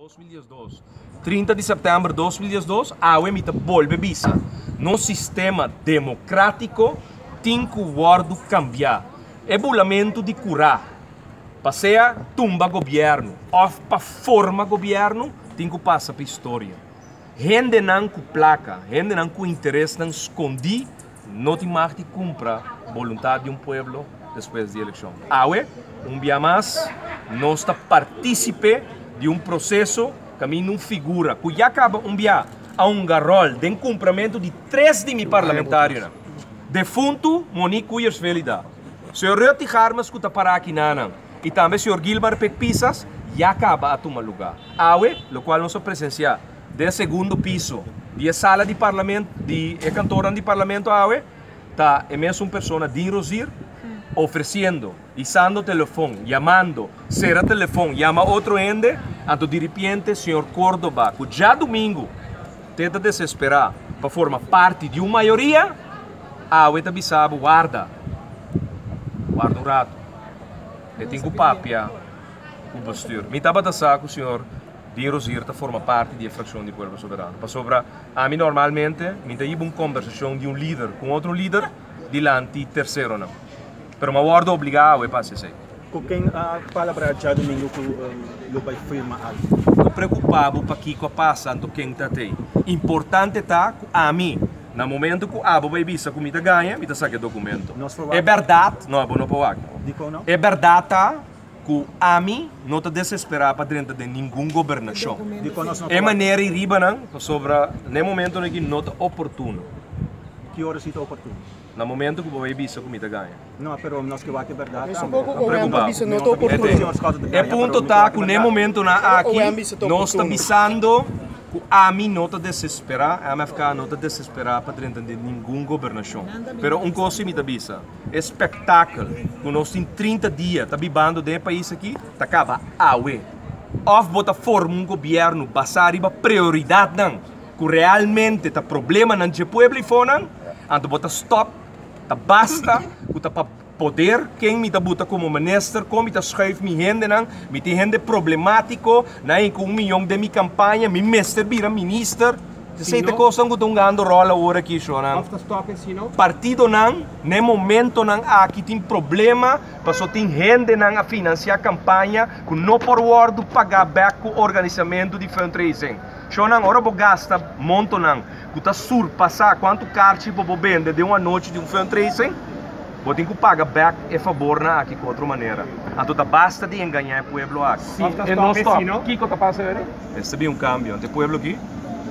2012. 30 de setembro de 2012, a UEMITA volve bisa. No sistema democrático, tem que o cambiar. É bulamento de curar. Passeia, tumba governo. Ou para forma governo, tem que passar para a história. Gente não com placa, gente não com interesse, não escondi, não tem mais de comprar a vontade de povo depois da eleição. Aue, dia mais, nós participamos de processo que a mim não figura, que já acaba dia a garrol de cumprimento de 3 de parlamentares. Defunto, Monique Cuyers Velida. Senhor Reuti Harmas, que está para aqui, e também o senhor Gilmar Pecpisas, já acaba a tomar lugar. Aue, o qual nós presenciamos, de segundo piso, de sala de parlamento, de cantora de parlamento, Aue, está a mesma pessoa de Rosir, oferecendo, usando o telefone, chamando, será telefone, chama outro ende, então de repente, senhor Córdoba, que já domingo, tenta desesperar para formar parte de uma maioria, Aue está bisabo, guarda um rato, e tem que papia o postura. Me estava a saco, senhor de Rosir forma parte da fração do povo soberano. Para sobra, a mim normalmente, me tem uma conversação de líder com outro líder, dilante terceiro não. Pero uma ordem obrigada, é para ser. Com quem fala para já domingo que ele vai firmar algo? Estou preocupado para que passando quem está aí. Importante está a mim. No momento que a vai visa que me ganha, me saque documento. É verdade, não pode. É verdade que a mim não está desesperado para dentro de nenhuma governação. É maneira irriba não, sobre no momento que não está oportuno. Que hora está oportuno? No momento que vai visa que me ganha. Não, pero nós que vai que é verdade. É ponto tá que no momento na aqui nós está visando que a mim não está desesperado, a MFK não está desesperado para dentro de nenhuma governação. Pero coisa me avisa, espetáculo que nós temos 30 dias, está bibando de país aqui, está acaba aue. Ou bota forma governo, passar a prioridade não, que realmente está problema não de povo e fora, então bota stop, tá basta, que tá para poder, quem me bota como ministro, como me schrijft me gente não, me tem gente problemático, na em 1 milhão de minha campanha, me mestre vira ministro, sei te coisa que estão ganhando rola agora aqui, não. Partido não, no momento não, aqui tem problema, passou tem gente não a financiar a campanha, que não por word pagar back o organizamento de fundraising. Só não, agora vou gastar monto não, que está surpassar quanto carte vou vender de uma noite de fundraising. Vou ter que pagar back a favor na aqui de outra maneira. Então basta de enganar o povo aqui. E não stop. O que está passando? Este é cambio. O povo aqui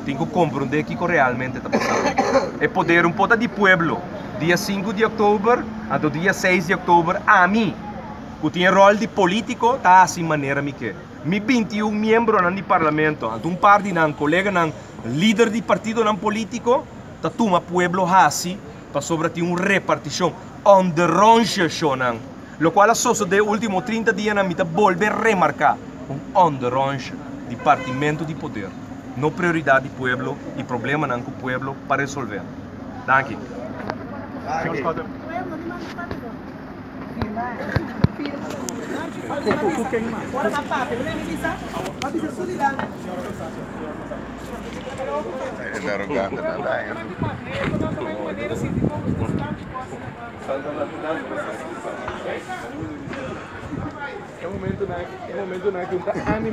tem que compreender o que realmente está passando. É poder pouco de povo. Dia 5 de outubro, até dia 6 de outubro, a mim, que tem rol de político, está assim maneira que. Me 21 membros do parlamento, então par de colega, líder de partido político, está toma povo assim, para sobre ter uma repartição. On the ronche, lo qual só de últimos 30 dias na mita volve a remarcar on the ronche, departamento de poder, não prioridade do povo e problema não com o povo para resolver. Danke. É um momento que